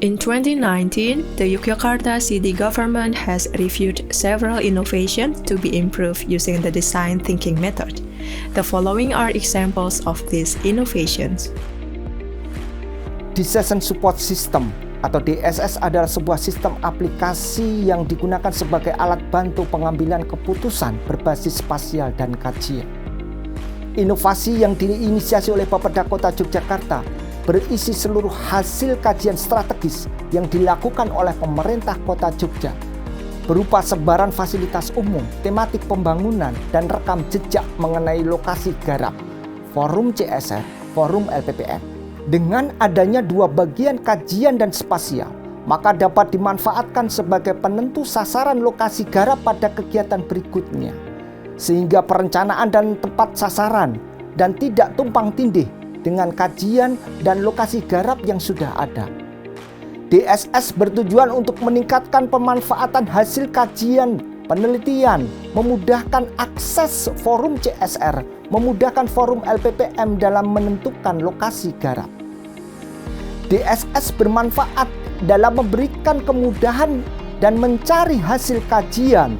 In 2019, the Yogyakarta city government has reviewed several innovations to be improved using the design thinking method. The following are examples of these innovations. Decision Support System atau DSS adalah sebuah sistem aplikasi yang digunakan sebagai alat bantu pengambilan keputusan berbasis spasial dan kajian. Inovasi yang diinisiasi oleh Bapeda Kota Yogyakarta berisi seluruh hasil kajian strategis yang dilakukan oleh pemerintah Kota Jogja berupa sebaran fasilitas umum, tematik pembangunan, dan rekam jejak mengenai lokasi garap, forum CSR, forum LPPM. Dengan adanya dua bagian kajian dan spasial, maka dapat dimanfaatkan sebagai penentu sasaran lokasi garap pada kegiatan berikutnya, sehingga perencanaan dan tepat sasaran dan tidak tumpang tindih dengan kajian dan lokasi garap yang sudah ada. DSS bertujuan untuk meningkatkan pemanfaatan hasil kajian, penelitian, memudahkan akses forum CSR, memudahkan forum LPPM dalam menentukan lokasi garap. DSS bermanfaat dalam memberikan kemudahan dan mencari hasil kajian,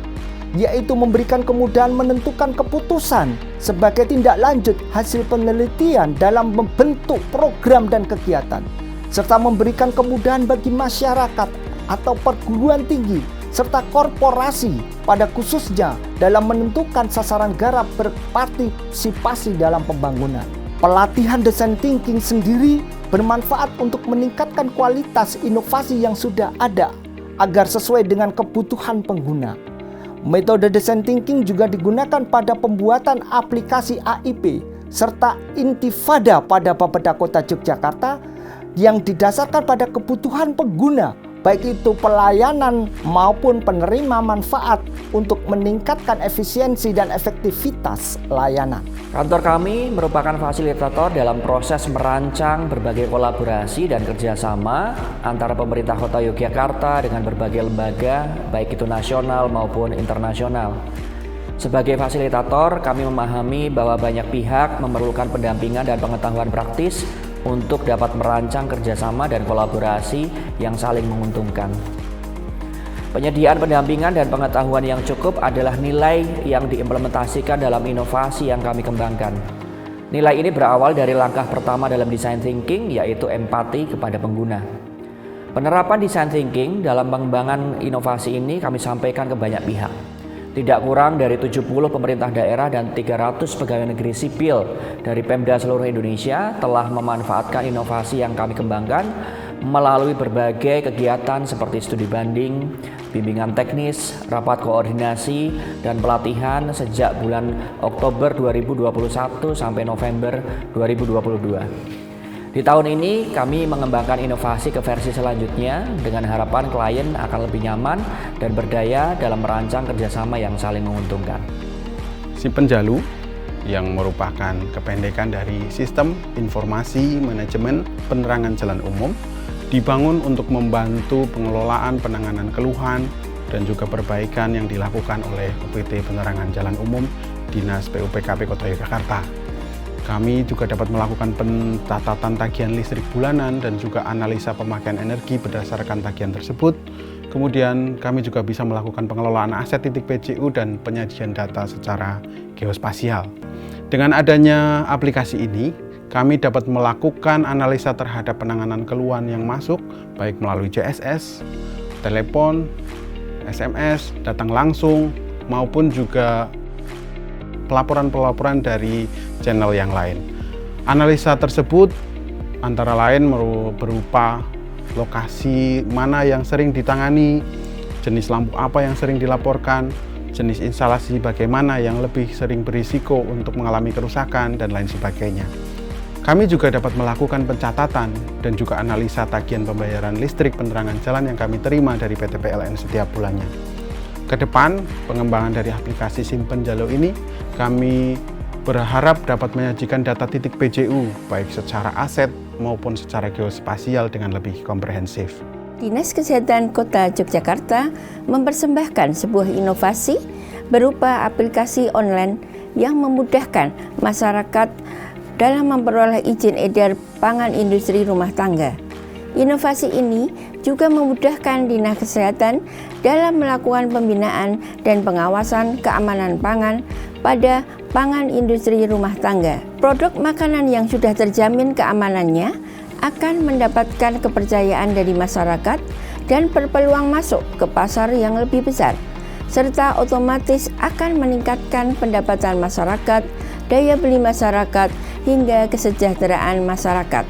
yaitu memberikan kemudahan menentukan keputusan sebagai tindak lanjut hasil penelitian dalam membentuk program dan kegiatan, serta memberikan kemudahan bagi masyarakat atau perguruan tinggi serta korporasi pada khususnya dalam menentukan sasaran garap berpartisipasi dalam pembangunan. Pelatihan design thinking sendiri bermanfaat untuk meningkatkan kualitas inovasi yang sudah ada agar sesuai dengan kebutuhan pengguna. Metode design thinking juga digunakan pada pembuatan aplikasi AIP serta Intifada pada Bapeda Kota Yogyakarta yang didasarkan pada kebutuhan pengguna, baik itu pelayanan maupun penerima manfaat untuk meningkatkan efisiensi dan efektivitas layanan. Kantor kami merupakan fasilitator dalam proses merancang berbagai kolaborasi dan kerjasama antara pemerintah Kota Yogyakarta dengan berbagai lembaga, baik itu nasional maupun internasional. Sebagai fasilitator, kami memahami bahwa banyak pihak memerlukan pendampingan dan pengetahuan praktis untuk dapat merancang kerjasama dan kolaborasi yang saling menguntungkan. Penyediaan pendampingan dan pengetahuan yang cukup adalah nilai yang diimplementasikan dalam inovasi yang kami kembangkan. Nilai ini berawal dari langkah pertama dalam design thinking, yaitu empati kepada pengguna. Penerapan design thinking dalam pengembangan inovasi ini kami sampaikan ke banyak pihak. Tidak kurang dari 70 pemerintah daerah dan 300 pegawai negeri sipil dari Pemda seluruh Indonesia telah memanfaatkan inovasi yang kami kembangkan melalui berbagai kegiatan seperti studi banding, bimbingan teknis, rapat koordinasi, dan pelatihan sejak bulan Oktober 2021 sampai November 2022. Di tahun ini kami mengembangkan inovasi ke versi selanjutnya dengan harapan klien akan lebih nyaman dan berdaya dalam merancang kerjasama yang saling menguntungkan. Simpenjalu yang merupakan kependekan dari Sistem Informasi Manajemen Penerangan Jalan Umum dibangun untuk membantu pengelolaan penanganan keluhan dan juga perbaikan yang dilakukan oleh UPT Penerangan Jalan Umum Dinas PUPKP Kota Yogyakarta. Kami juga dapat melakukan pencatatan tagihan listrik bulanan dan juga analisa pemakaian energi berdasarkan tagihan tersebut. Kemudian kami juga bisa melakukan pengelolaan aset titik PJU dan penyajian data secara geospasial. Dengan adanya aplikasi ini, kami dapat melakukan analisa terhadap penanganan keluhan yang masuk, baik melalui CSS, telepon, SMS, datang langsung, maupun juga pelaporan-pelaporan dari channel yang lain. Analisa tersebut antara lain berupa lokasi mana yang sering ditangani, jenis lampu apa yang sering dilaporkan, jenis instalasi bagaimana yang lebih sering berisiko untuk mengalami kerusakan, dan lain sebagainya. Kami juga dapat melakukan pencatatan dan juga analisa tagihan pembayaran listrik penerangan jalan yang kami terima dari PT PLN setiap bulannya. Kedepan, pengembangan dari aplikasi Simpenjalu ini kami berharap dapat menyajikan data titik PJU baik secara aset maupun secara geospasial dengan lebih komprehensif. Dinas Kesehatan Kota Yogyakarta mempersembahkan sebuah inovasi berupa aplikasi online yang memudahkan masyarakat dalam memperoleh izin edar pangan industri rumah tangga. Inovasi ini juga memudahkan Dinas Kesehatan dalam melakukan pembinaan dan pengawasan keamanan pangan pada pangan industri rumah tangga. Produk makanan yang sudah terjamin keamanannya akan mendapatkan kepercayaan dari masyarakat dan berpeluang masuk ke pasar yang lebih besar, serta otomatis akan meningkatkan pendapatan masyarakat, daya beli masyarakat, hingga kesejahteraan masyarakat.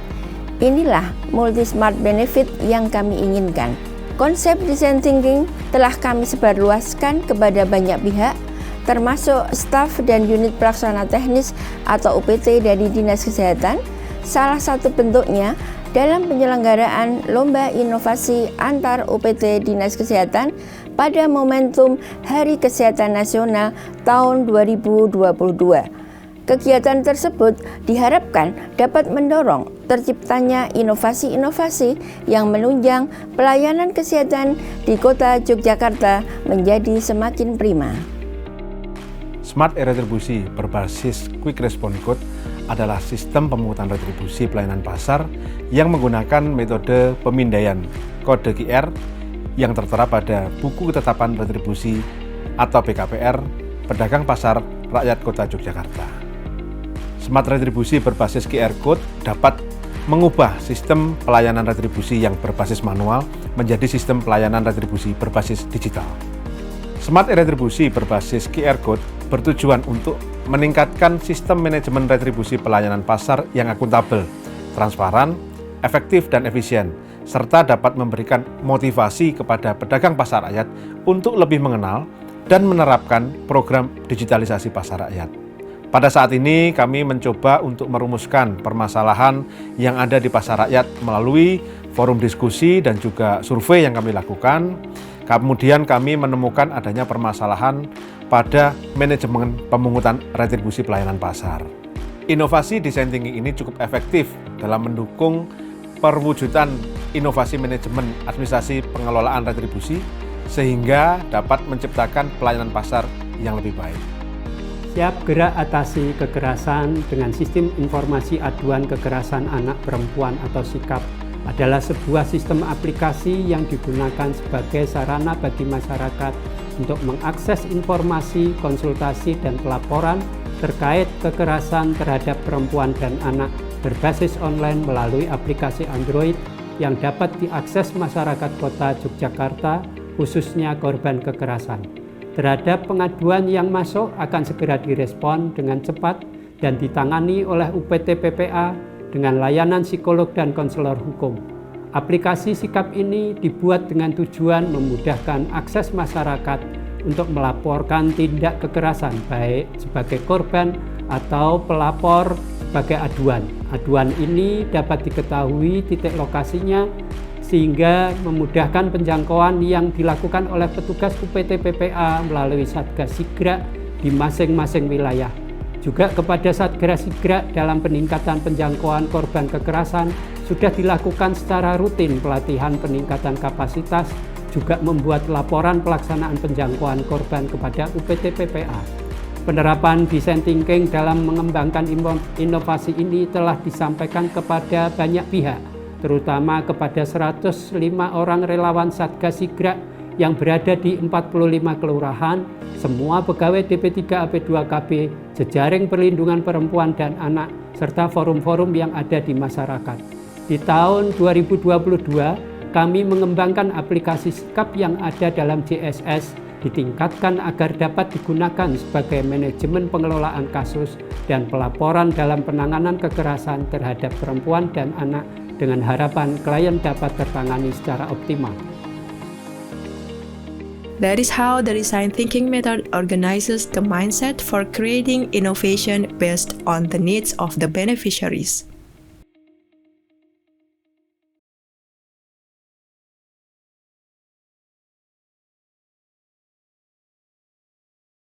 Inilah multi-smart benefit yang kami inginkan. Konsep design thinking telah kami sebarluaskan kepada banyak pihak, termasuk staf dan unit pelaksana teknis atau UPT dari Dinas Kesehatan. Salah satu bentuknya dalam penyelenggaraan Lomba Inovasi Antar UPT Dinas Kesehatan pada momentum Hari Kesehatan Nasional tahun 2022. Kegiatan tersebut diharapkan dapat mendorong terciptanya inovasi-inovasi yang menunjang pelayanan kesehatan di Kota Yogyakarta menjadi semakin prima. Smart e-retribusi berbasis Quick Response Code adalah sistem pemungutan retribusi pelayanan pasar yang menggunakan metode pemindaian kode QR yang tertera pada Buku Ketetapan Retribusi atau BKPR Pedagang Pasar Rakyat Kota Yogyakarta. Smart retribusi berbasis QR Code dapat mengubah sistem pelayanan retribusi yang berbasis manual menjadi sistem pelayanan retribusi berbasis digital. Smart retribusi berbasis QR Code bertujuan untuk meningkatkan sistem manajemen retribusi pelayanan pasar yang akuntabel, transparan, efektif, dan efisien, serta dapat memberikan motivasi kepada pedagang pasar rakyat untuk lebih mengenal dan menerapkan program digitalisasi pasar rakyat. Pada saat ini kami mencoba untuk merumuskan permasalahan yang ada di pasar rakyat melalui forum diskusi dan juga survei yang kami lakukan. Kemudian kami menemukan adanya permasalahan pada manajemen pemungutan retribusi pelayanan pasar. Inovasi design thinking ini cukup efektif dalam mendukung perwujudan inovasi manajemen administrasi pengelolaan retribusi sehingga dapat menciptakan pelayanan pasar yang lebih baik. Siap gerak atasi kekerasan dengan sistem informasi aduan kekerasan anak perempuan atau SIKAP adalah sebuah sistem aplikasi yang digunakan sebagai sarana bagi masyarakat untuk mengakses informasi, konsultasi, dan pelaporan terkait kekerasan terhadap perempuan dan anak berbasis online melalui aplikasi Android yang dapat diakses masyarakat Kota Yogyakarta, khususnya korban kekerasan. Terhadap pengaduan yang masuk akan segera direspon dengan cepat dan ditangani oleh UPT PPA dengan layanan psikolog dan konselor hukum. Aplikasi SIKAP ini dibuat dengan tujuan memudahkan akses masyarakat untuk melaporkan tindak kekerasan baik sebagai korban atau pelapor sebagai aduan. Aduan ini dapat diketahui titik lokasinya sehingga memudahkan penjangkauan yang dilakukan oleh petugas UPT PPA melalui Satgas Sigra di masing-masing wilayah. Juga kepada Satgas Sigra dalam peningkatan penjangkauan korban kekerasan sudah dilakukan secara rutin pelatihan peningkatan kapasitas, juga membuat laporan pelaksanaan penjangkauan korban kepada UPT PPA. Penerapan design thinking dalam mengembangkan inovasi ini telah disampaikan kepada banyak pihak, terutama kepada 105 orang relawan Satgas Sigra yang berada di 45 kelurahan, semua pegawai DP3 AP2KB, jejaring perlindungan perempuan dan anak, serta forum-forum yang ada di masyarakat. Di tahun 2022, kami mengembangkan aplikasi SIKAP yang ada dalam JSS, ditingkatkan agar dapat digunakan sebagai manajemen pengelolaan kasus dan pelaporan dalam penanganan kekerasan terhadap perempuan dan anak, dengan harapan klien dapat tertangani secara optimal. That is how the design thinking method organizes the mindset for creating innovation based on the needs of the beneficiaries.